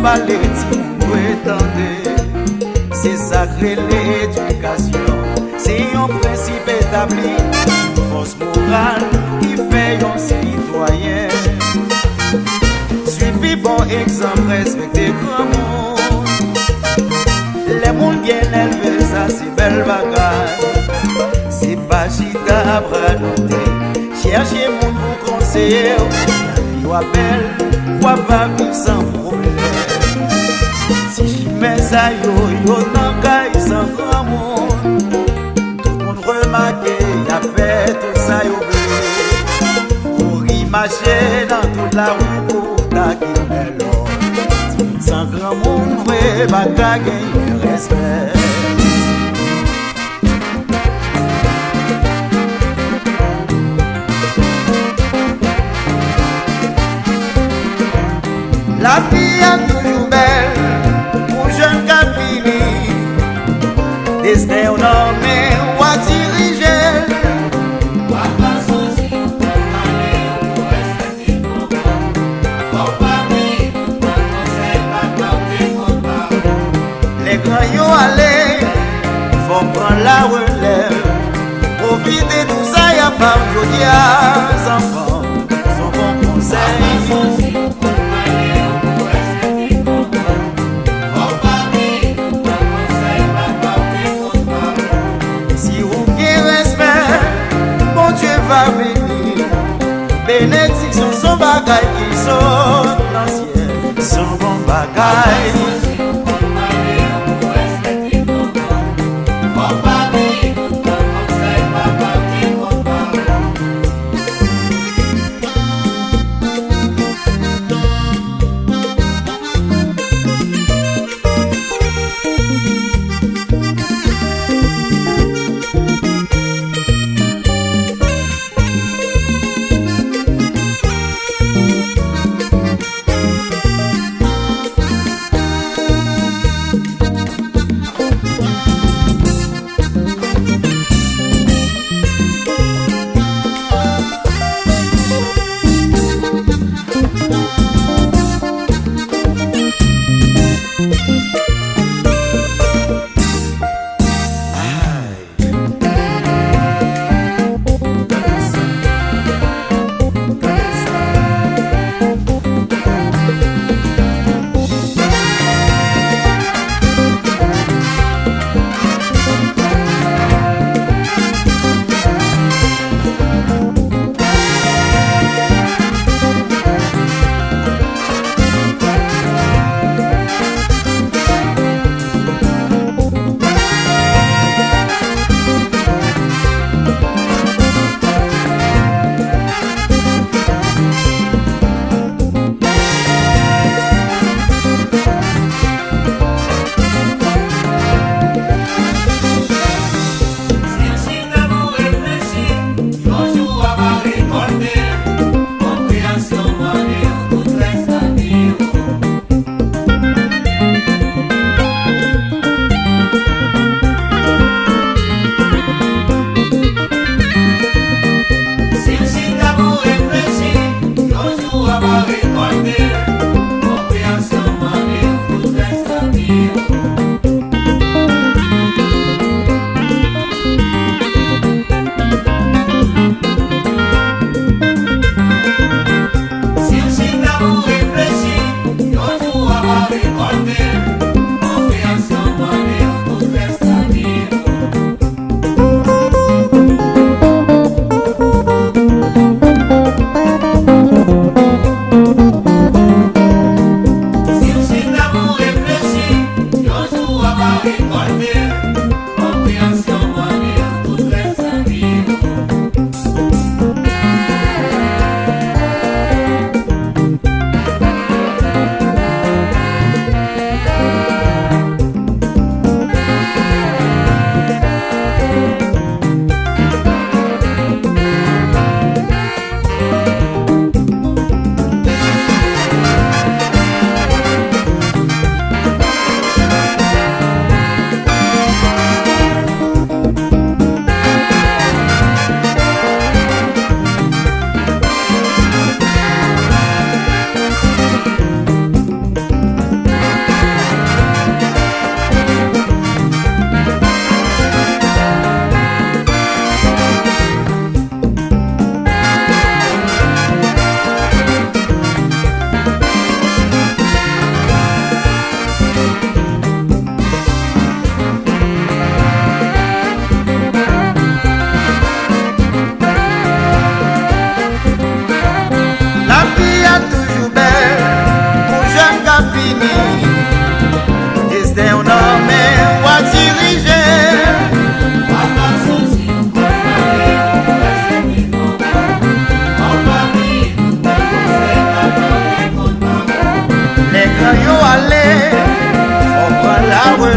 parler si vous prétendez. C'est sacré l'éducation, c'est un principe établi, une force morale qui fait un citoyen. Suivez bon exemple, respectez grand monde. Les mondes bien élevés, ça c'est belle bagaille. C'est pas chita bradoter, cherchez mon pour conseiller. La vie belle, ou va vivre sans problème. Si j'y mets ça yo n'en caille sans grand monde. Tout le monde remarque, y'a fait tout ça yo blé. Pour y marcher dans toute la rue pour taquiner l'homme. Sans grand monde, vrai, pas qu'à gagner respect. La vie est toujours belle pour jeune capini. Destin au nommé ou à diriger. Les grands y ont allé, faut prendre la relève. Profitez de tout ça, y'a pas aujourd'hui à enfants. Son bon conseil. Va venir, bénédiction, son bagaille qui saute dans le ciel, son bon bagaille.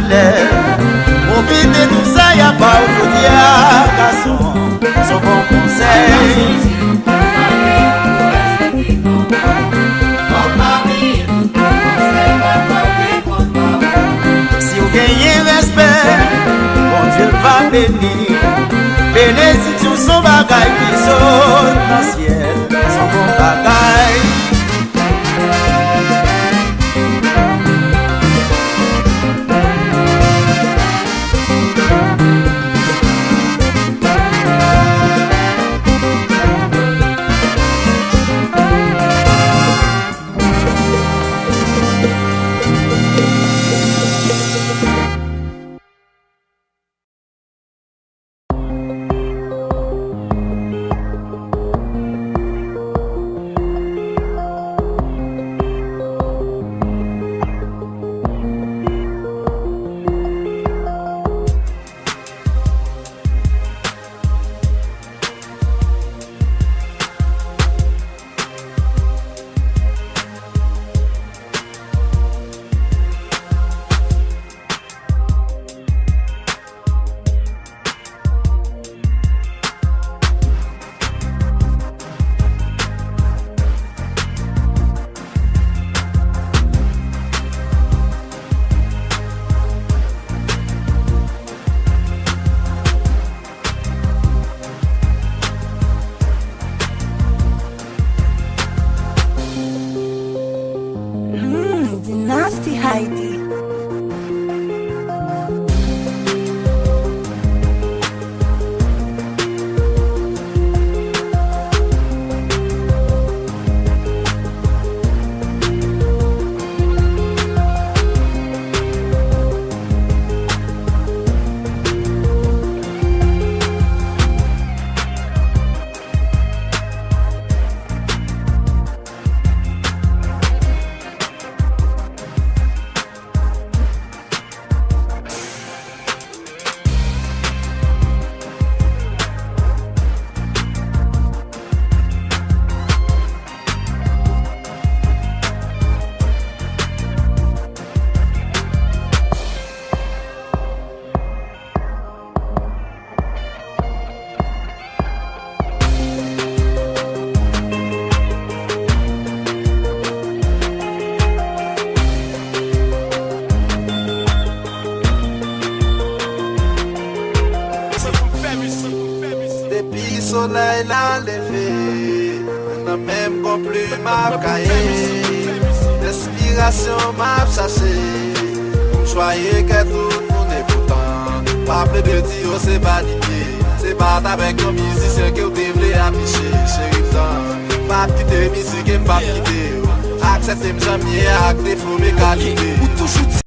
lève. Profitez tout ça, y'a pas aujourd'hui à garçon. Son bon conseil. Si vous gagnez respect, bon Dieu va bénir. Bénédiction son bagaille qui saute dans le ciel, son bon bagaille. Nasty Heidi. Depuis soleil l'a levé, on n'a même pas plus m'a caillé. L'inspiration m'a chassé, pour choyer que tout le monde est content. Pas plus de dire c'est pas d'idée, c'est pas avec nos musiciens que vous devez afficher. Chérie, pas quitter musique et pas quitter. Acceptez-moi jamais, acte défaut mes qualités.